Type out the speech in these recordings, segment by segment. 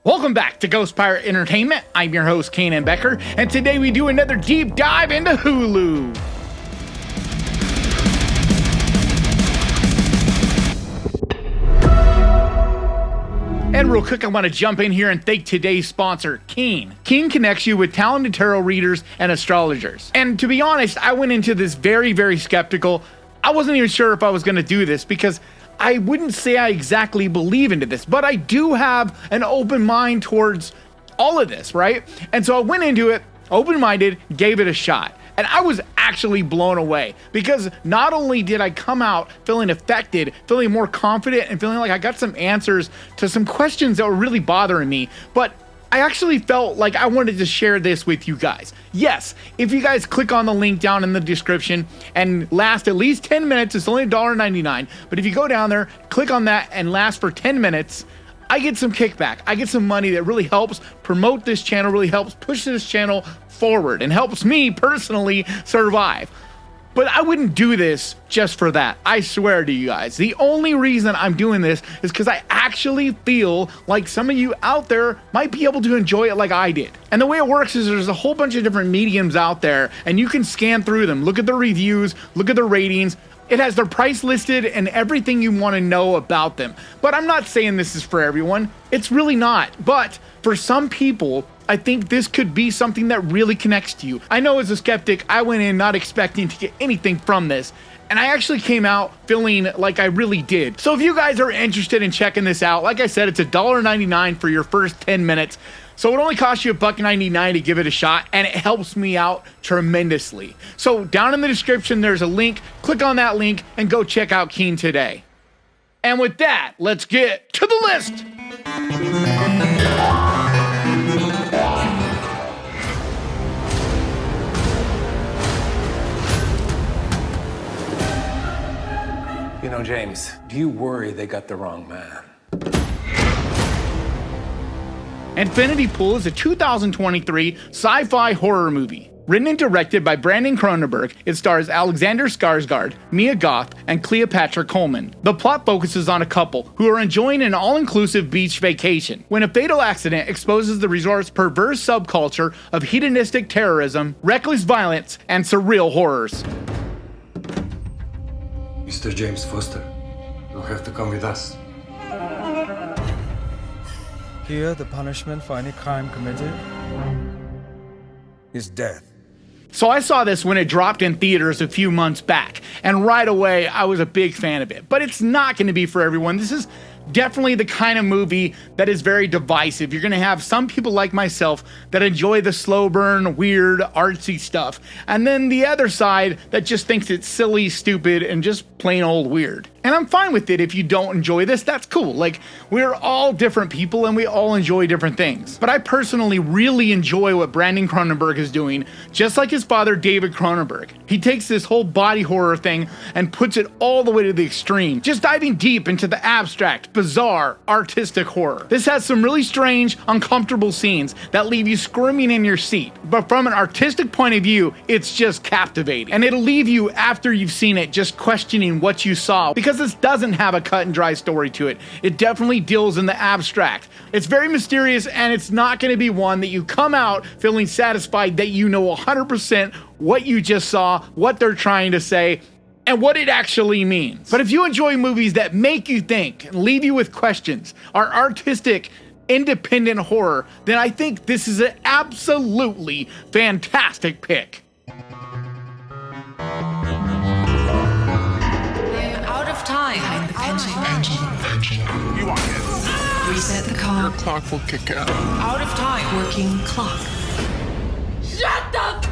Welcome back to Ghost Pirate Entertainment. I'm your host, Kanan Becker, and today we do another deep dive into Hulu. And real quick, I want to jump in here and thank today's sponsor, Keen. Keen connects you with talented tarot readers and astrologers. And to be honest, I went into this very skeptical. I wasn't even sure if I was going to do this because I wouldn't say I exactly believe into this, but I do have an open mind towards all of this, right? And so I went into it open-minded, gave it a shot. And I was actually blown away because not only did I come out feeling affected, feeling more confident, and feeling like I got some answers to some questions that were really bothering me, but I actually felt like I wanted to share this with you guys. Yes, if you guys click on the link down in the description and last at least 10 minutes, it's only $1.99. But if you go down there, click on that and last for 10 minutes, I get some kickback. I get some money that really helps promote this channel, really helps push this channel forward and helps me personally survive. But I wouldn't do this just for that. I swear to you guys. The only reason I'm doing this is because I actually feel like some of you out there might be able to enjoy it like I did. And the way it works is there's a whole bunch of different mediums out there and you can scan through them, look at the reviews, look at the ratings. It has their price listed and everything you want to know about them. But I'm not saying this is for everyone. It's really not. But for some people, I think this could be something that really connects to you. I know as a skeptic, I went in not expecting to get anything from this, and I actually came out feeling like I really did. So if you guys are interested in checking this out, like I said, it's $1.99 for your first 10 minutes. So it only costs you $1.99 to give it a shot, and it helps me out tremendously. So down in the description, there's a link. Click on that link and go check out Keen today. And with that, let's get to the list. You know, James, do you worry they got the wrong man? Infinity Pool is a 2023 sci-fi horror movie. Written and directed by Brandon Cronenberg, it stars Alexander Skarsgård, Mia Goth, and Cleopatra Coleman. The plot focuses on a couple who are enjoying an all-inclusive beach vacation when a fatal accident exposes the resort's perverse subculture of hedonistic terrorism, reckless violence, and surreal horrors. Mr. James Foster, you'll have to come with us. Here, the punishment for any crime committed is death. So I saw this when it dropped in theaters a few months back, and right away I was a big fan of it. But it's not going to be for everyone. This is definitely the kind of movie that is very divisive. You're going to have some people like myself that enjoy the slow burn, weird, artsy stuff, and then the other side that just thinks it's silly, stupid, and just plain old weird. And I'm fine with it if you don't enjoy this, that's cool. Like, we're all different people and we all enjoy different things. But I personally really enjoy what Brandon Cronenberg is doing, just like his father, David Cronenberg. He takes this whole body horror thing and puts it all the way to the extreme, just diving deep into the abstract, bizarre, artistic horror. This has some really strange, uncomfortable scenes that leave you squirming in your seat. But from an artistic point of view, it's just captivating. And it'll leave you after you've seen it just questioning what you saw, because this doesn't have a cut and dry story to it. It definitely deals in the abstract. It's very mysterious, and it's not going to be one that you come out feeling satisfied that you know 100% what you just saw, what they're trying to say, and what it actually means. But if you enjoy movies that make you think and leave you with questions, are artistic, independent horror, then I think this is an absolutely fantastic pick. Time. Engine. You are it. Reset the clock. Your clock will kick out. Out of time. Working clock. Shut up!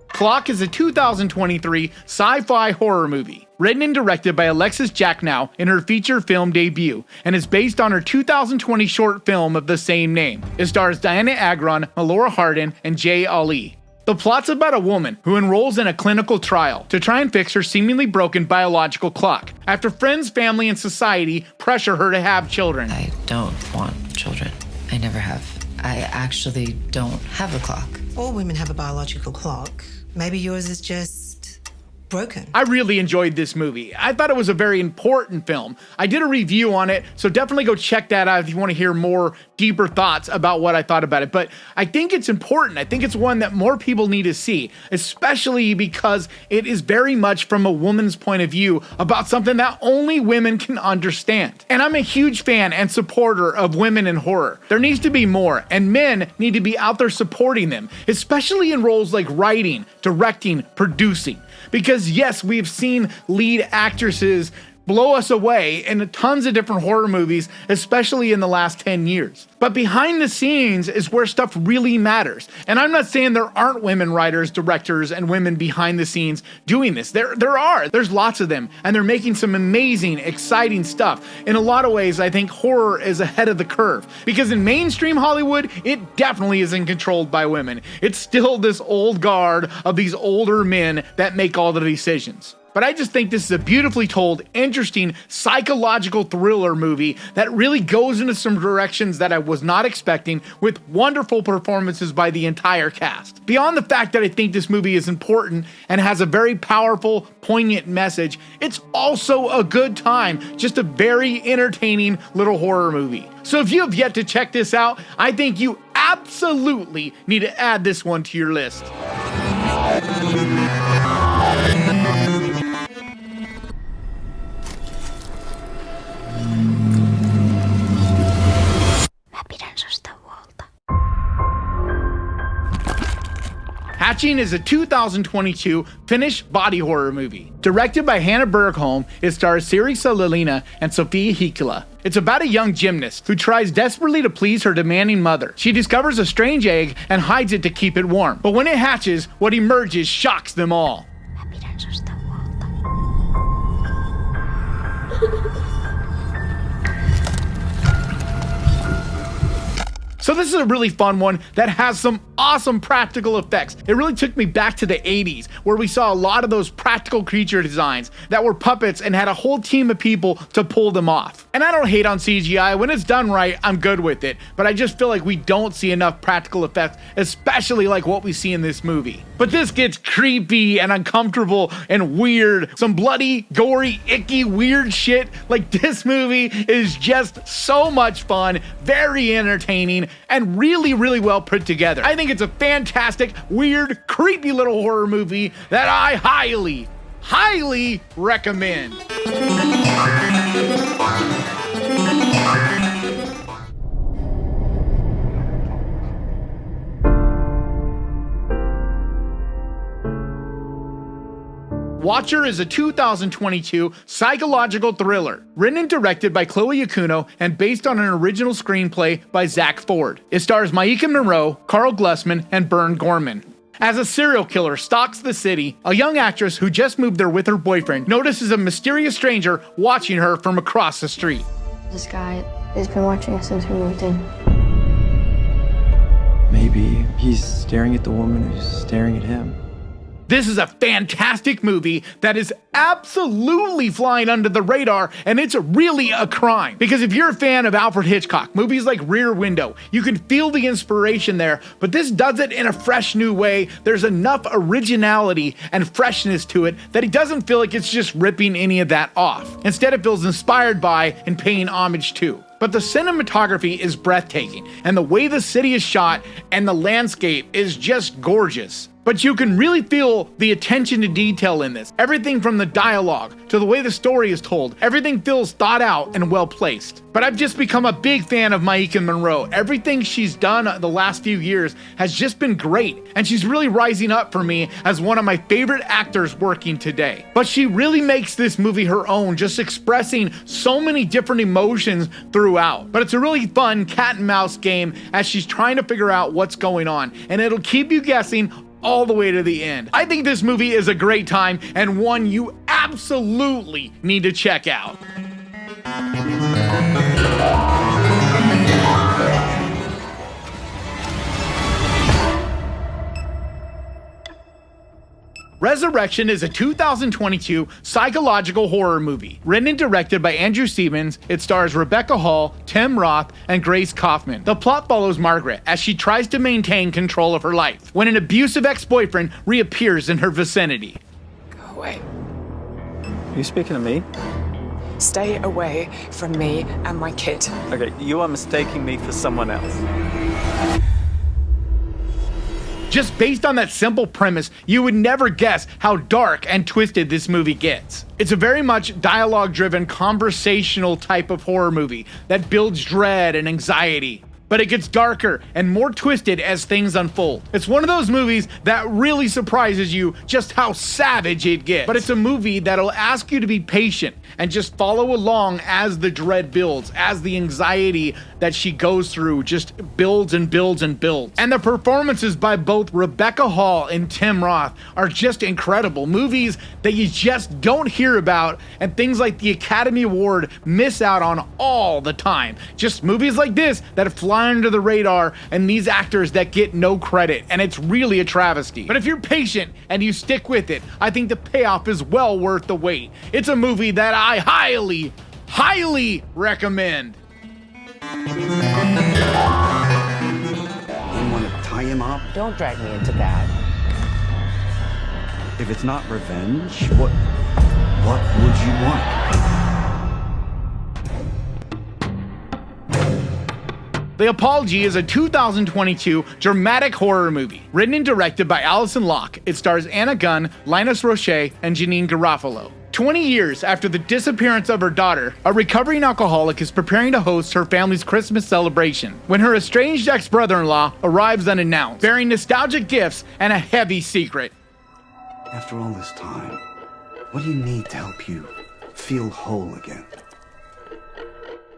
Clock is a 2023 sci-fi horror movie, written and directed by Alexis Jacknow in her feature film debut, and is based on her 2020 short film of the same name. It stars Diana Agron, Melora Hardin, and Jay Ali. The plot's about a woman who enrolls in a clinical trial to try and fix her seemingly broken biological clock after friends, family, and society pressure her to have children. I don't want children. I never have. I actually don't have a clock. All women have a biological clock. Maybe yours is just broken. I really enjoyed this movie. I thought it was a very important film. I did a review on it, so definitely go check that out if you want to hear more deeper thoughts about what I thought about it. But I think it's important. I think it's one that more people need to see, especially because it is very much from a woman's point of view about something that only women can understand. And I'm a huge fan and supporter of women in horror. There needs to be more, and men need to be out there supporting them, especially in roles like writing, directing, producing. Because yes, we've seen lead actresses blow us away in tons of different horror movies, especially in the last 10 years. But behind the scenes is where stuff really matters. And I'm not saying there aren't women writers, directors, and women behind the scenes doing this. There are. There's lots of them. And they're making some amazing, exciting stuff. In a lot of ways, I think horror is ahead of the curve. Because in mainstream Hollywood, it definitely isn't controlled by women. It's still this old guard of these older men that make all the decisions. But I just think this is a beautifully told, interesting, psychological thriller movie that really goes into some directions that I was not expecting, with wonderful performances by the entire cast. Beyond the fact that I think this movie is important and has a very powerful, poignant message, it's also a good time, just a very entertaining little horror movie. So if you have yet to check this out, I think you absolutely need to add this one to your list. Hatching is a 2022 Finnish body horror movie. Directed by Hanna Bergholm, it stars Siri Salolina and Sofia Heikkilä. It's about a young gymnast who tries desperately to please her demanding mother. She discovers a strange egg and hides it to keep it warm. But when it hatches, what emerges shocks them all. So this is a really fun one that has some awesome practical effects. It really took me back to the 80s, where we saw a lot of those practical creature designs that were puppets and had a whole team of people to pull them off. And I don't hate on CGI. When it's done right, I'm good with it. But I just feel like we don't see enough practical effects, especially like what we see in this movie. But this gets creepy and uncomfortable and weird. Some bloody, gory, icky, weird shit. Like, this movie is just so much fun, very entertaining, and really, really well put together. I think it's a fantastic, weird, creepy little horror movie that I highly, highly recommend. Watcher is a 2022 psychological thriller, written and directed by Chloe Okuno and based on an original screenplay by Zach Ford. It stars Maika Monroe, Carl Glusman, and Bern Gorman. As a serial killer stalks the city, a young actress who just moved there with her boyfriend notices a mysterious stranger watching her from across the street. This guy has been watching us since we moved in. Maybe he's staring at the woman who's staring at him. This is a fantastic movie that is absolutely flying under the radar, and it's really a crime. Because if you're a fan of Alfred Hitchcock, movies like Rear Window, you can feel the inspiration there, but this does it in a fresh new way. There's enough originality and freshness to it that it doesn't feel like it's just ripping any of that off. Instead, it feels inspired by and paying homage to. But the cinematography is breathtaking, and the way the city is shot and the landscape is just gorgeous. But you can really feel the attention to detail in this. Everything from the dialogue to the way the story is told, everything feels thought out and well placed. But I've just become a big fan of Maika Monroe. Everything she's done the last few years has just been great, and she's really rising up for me as one of my favorite actors working today. But she really makes this movie her own, just expressing so many different emotions throughout. But it's a really fun cat and mouse game as she's trying to figure out what's going on, and it'll keep you guessing all the way to the end. I think this movie is a great time and one you absolutely need to check out. Resurrection is a 2022 psychological horror movie. Written and directed by Andrew Stevens, it stars Rebecca Hall, Tim Roth, and Grace Kaufman. The plot follows Margaret as she tries to maintain control of her life when an abusive ex-boyfriend reappears in her vicinity. Go away. Are you speaking to me? Stay away from me and my kid. Okay, you are mistaking me for someone else. Just based on that simple premise, you would never guess how dark and twisted this movie gets. It's a very much dialogue-driven, conversational type of horror movie that builds dread and anxiety. But it gets darker and more twisted as things unfold. It's one of those movies that really surprises you just how savage it gets. But it's a movie that'll ask you to be patient and just follow along as the dread builds, as the anxiety that she goes through just builds and builds and builds. And the performances by both Rebecca Hall and Tim Roth are just incredible. Movies that you just don't hear about, and things like the Academy Award miss out on all the time. Just movies like this that fly under the radar, and these actors that get no credit, and it's really a travesty. But if you're patient and you stick with it, I think the payoff is well worth the wait. It's a movie that I highly, highly recommend. You want to tie him up? Don't drag me into that. If it's not revenge, what would you want? The Apology is a 2022 dramatic horror movie, written and directed by Alison Locke. It stars Anna Gunn, Linus Roche, and Janine Garofalo. 20 years after the disappearance of her daughter, a recovering alcoholic is preparing to host her family's Christmas celebration when her estranged ex-brother-in-law arrives unannounced, bearing nostalgic gifts and a heavy secret. After all this time, what do you need to help you feel whole again?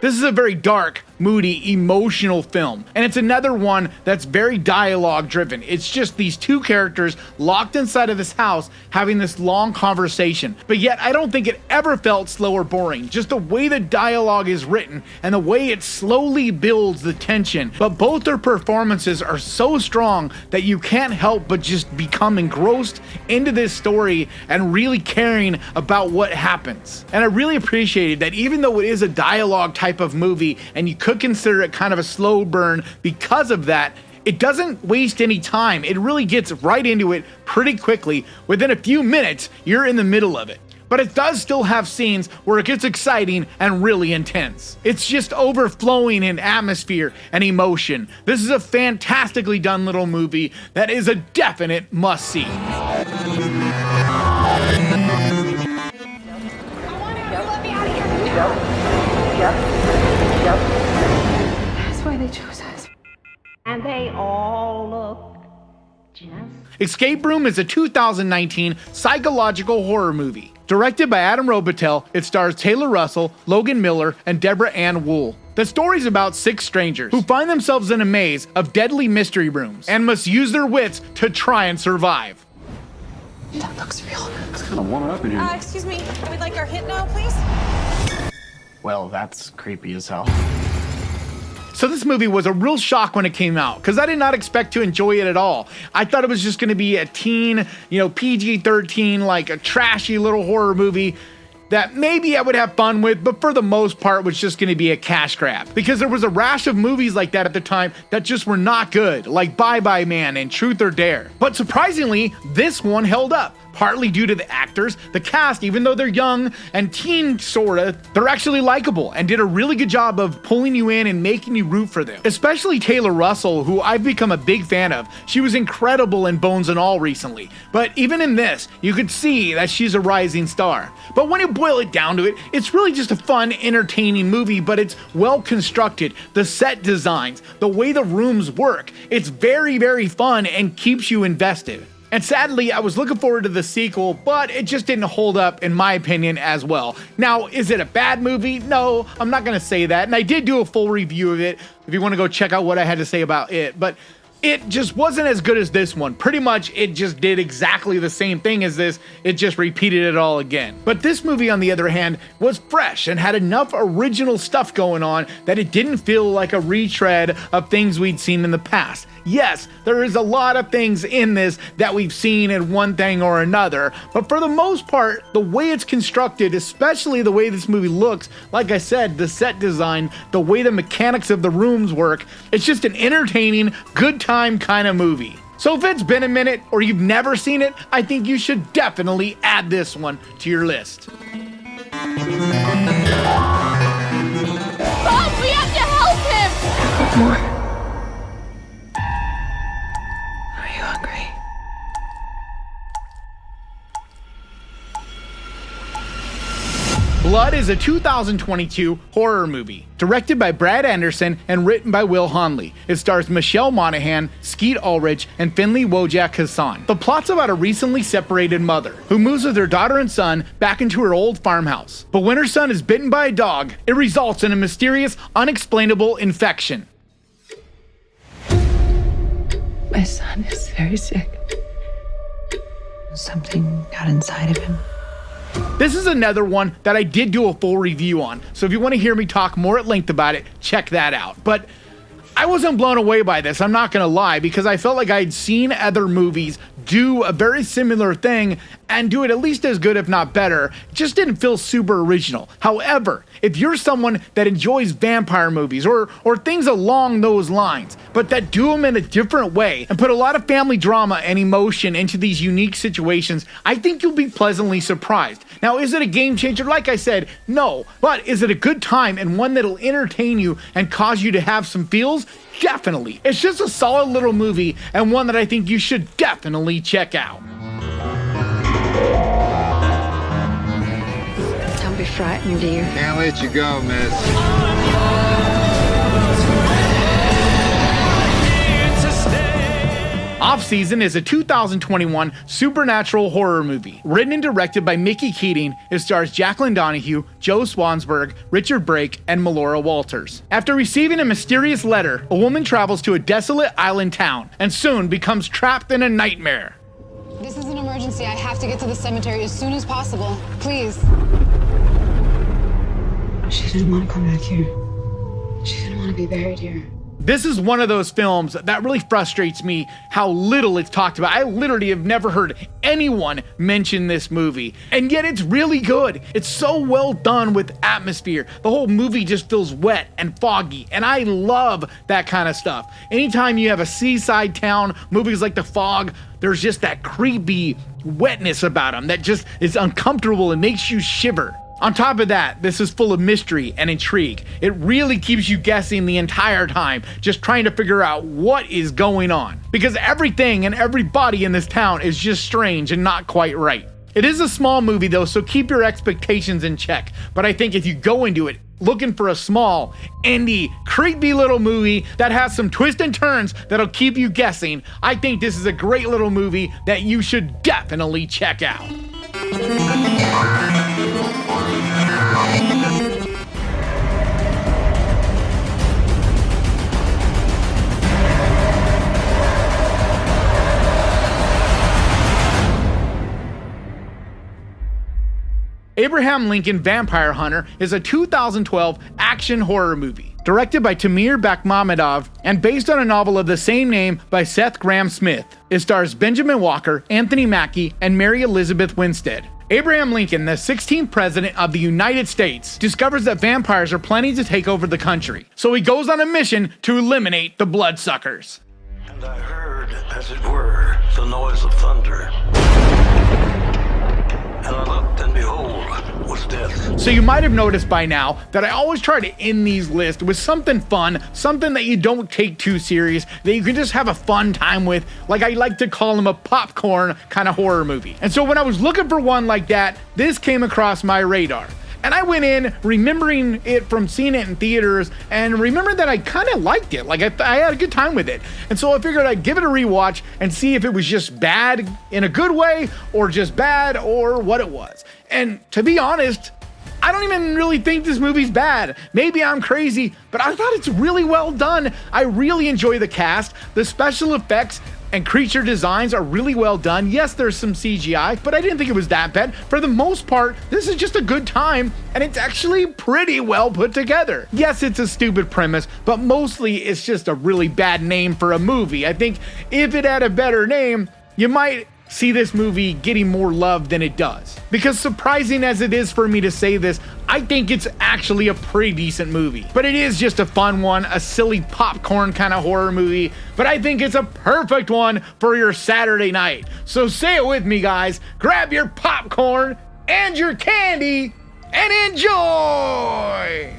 This is a very dark, moody, emotional film, and it's another one that's very dialogue driven. It's just these two characters locked inside of this house having this long conversation, but yet I don't think it ever felt slow or boring. Just the way the dialogue is written and the way it slowly builds the tension, but both their performances are so strong that you can't help but just become engrossed into this story and really caring about what happens. And I really appreciated that even though it is a dialogue type of movie and you could consider it kind of a slow burn because of that, it doesn't waste any time. It really gets right into it pretty quickly. Within a few minutes, you're in the middle of it. But it does still have scenes where it gets exciting and really intense. It's just overflowing in atmosphere and emotion. This is a fantastically done little movie that is a definite must-see. That's why they chose us. And they all look just... Escape Room is a 2019 psychological horror movie. Directed by Adam Robitel, it stars Taylor Russell, Logan Miller, and Deborah Ann Wool. The story's about 6 strangers who find themselves in a maze of deadly mystery rooms and must use their wits to try and survive. That looks real. It's kind of warming up in here. Excuse me, I would like our hit now, please. Well, that's creepy as hell. So this movie was a real shock when it came out, because I did not expect to enjoy it at all. I thought it was just going to be a teen, PG-13, like a trashy little horror movie that maybe I would have fun with, but for the most part was just going to be a cash grab. Because there was a rash of movies like that at the time that just were not good, like Bye Bye Man and Truth or Dare. But surprisingly, this one held up. Partly due to the actors, the cast, even though they're young and teen sorta, they're actually likable and did a really good job of pulling you in and making you root for them. Especially Taylor Russell, who I've become a big fan of. She was incredible in Bones and All recently, but even in this, you could see that she's a rising star. But when you boil it down to it, it's really just a fun, entertaining movie, but it's well constructed. The set designs, the way the rooms work, it's very, very fun and keeps you invested. And sadly, I was looking forward to the sequel, but it just didn't hold up, in my opinion, as well. Now, is it a bad movie? No, I'm not going to say that. And I did do a full review of it, if you want to go check out what I had to say about it. But it just wasn't as good as this one. Pretty much, it just did exactly the same thing as this. It just repeated it all again. But this movie, on the other hand, was fresh and had enough original stuff going on that it didn't feel like a retread of things we'd seen in the past. Yes, there is a lot of things in this that we've seen in one thing or another, but for the most part, the way it's constructed, especially the way this movie looks, like I said, the set design, the way the mechanics of the rooms work, it's just an entertaining, good time kind of movie. So if it's been a minute or you've never seen it, I think you should definitely add this one to your list. Bob, we have to help him! More. Are you hungry? Blood is a 2022 horror movie, directed by Brad Anderson and written by Will Honley. It stars Michelle Monaghan, Skeet Ulrich, and Finley Wojak Hassan. The plot's about a recently separated mother who moves with her daughter and son back into her old farmhouse. But when her son is bitten by a dog, it results in a mysterious, unexplainable infection. My son is very sick. Something got inside of him. This is another one that I did do a full review on, so if you want to hear me talk more at length about it, check that out. But I wasn't blown away by this, I'm not gonna lie, because I felt like I'd seen other movies do a very similar thing and do it at least as good, if not better. It just didn't feel super original. However, if you're someone that enjoys vampire movies or things along those lines, but that do them in a different way and put a lot of family drama and emotion into these unique situations, I think you'll be pleasantly surprised. Now, is it a game changer? Like I said, no. But is it a good time and one that'll entertain you and cause you to have some feels? Definitely. It's just a solid little movie and one that I think you should definitely check out. Don't be frightened, dear. Can't let you go, miss. Offseason is a 2021 supernatural horror movie. Written and directed by Mickey Keating, it stars Jacqueline Donahue, Joe Swansburg, Richard Brake, and Melora Walters. After receiving a mysterious letter, a woman travels to a desolate island town and soon becomes trapped in a nightmare. This is an emergency. I have to get to the cemetery as soon as possible. Please. She didn't want to come back here. She didn't want to be buried here. This is one of those films that really frustrates me how little it's talked about. I literally have never heard anyone mention this movie, and yet it's really good. It's so well done with atmosphere. The whole movie just feels wet and foggy, and I love that kind of stuff. Anytime you have a seaside town, movies like The Fog, there's just that creepy wetness about them that just is uncomfortable and makes you shiver. On top of that, this is full of mystery and intrigue. It really keeps you guessing the entire time, just trying to figure out what is going on. Because everything and everybody in this town is just strange and not quite right. It is a small movie though, so keep your expectations in check. But I think if you go into it looking for a small, indie, creepy little movie that has some twists and turns that'll keep you guessing, I think this is a great little movie that you should definitely check out. Abraham Lincoln Vampire Hunter is a 2012 action horror movie, directed by Tamir Bakhmamedov and based on a novel of the same name by Seth Grahame-Smith. It stars Benjamin Walker, Anthony Mackie, and Mary Elizabeth Winstead. Abraham Lincoln, the 16th president of the United States, discovers that vampires are planning to take over the country, so he goes on a mission to eliminate the bloodsuckers. And I heard, as it were, the noise of thunder. And I looked, and behold, was death. So you might have noticed by now that I always try to end these lists with something fun, something that you don't take too serious, that you can just have a fun time with, like I like to call them a popcorn kind of horror movie. And so when I was looking for one like that, this came across my radar. And I went in remembering it from seeing it in theaters and remembered that I kind of liked it. Like I had a good time with it. And so I figured I'd give it a rewatch and see if it was just bad in a good way or just bad or what it was. And to be honest, I don't even really think this movie's bad. Maybe I'm crazy, but I thought it's really well done. I really enjoy the cast. The special effects and creature designs are really well done. Yes, there's some CGI, but I didn't think it was that bad. For the most part, this is just a good time, and it's actually pretty well put together. Yes, it's a stupid premise, but mostly it's just a really bad name for a movie. I think if it had a better name, you might see this movie getting more love than it does. Because surprising as it is for me to say this, I think it's actually a pretty decent movie. But it is just a fun one, a silly popcorn kind of horror movie. But I think it's a perfect one for your Saturday night. So say it with me, guys. Grab your popcorn and your candy and enjoy!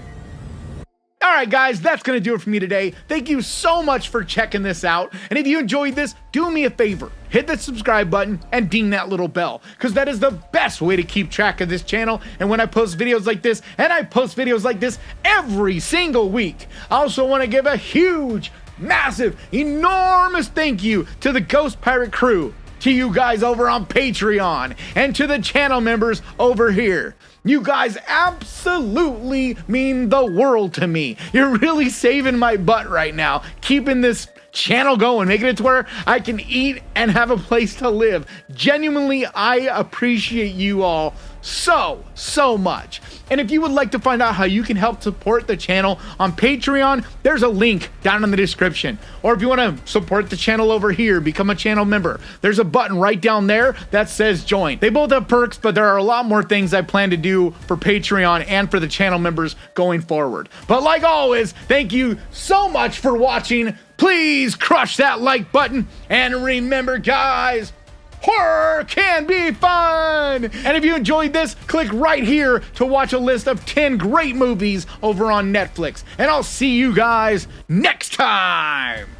Alright guys, that's going to do it for me today. Thank you so much for checking this out. And if you enjoyed this, do me a favor. Hit that subscribe button and ding that little bell, because that is the best way to keep track of this channel. And when I post videos like this, and I post videos like this every single week, I also want to give a huge, massive, enormous thank you to the Ghost Pirate crew, to you guys over on Patreon, and to the channel members over here. You guys absolutely mean the world to me. You're really saving my butt right now, keeping this channel going, making it to where I can eat and have a place to live. Genuinely, I appreciate you all so much. And if you would like to find out how you can help support the channel on Patreon, there's a link down in the description. Or if you want to support the channel over here, become a channel member, there's a button right down there that says join. They both have perks, but there are a lot more things I plan to do for Patreon and for the channel members going forward. But like always, thank you so much for watching. Please crush that like button, and remember guys, horror can be fun! And if you enjoyed this, click right here to watch a list of 10 great movies over on Netflix. And I'll see you guys next time!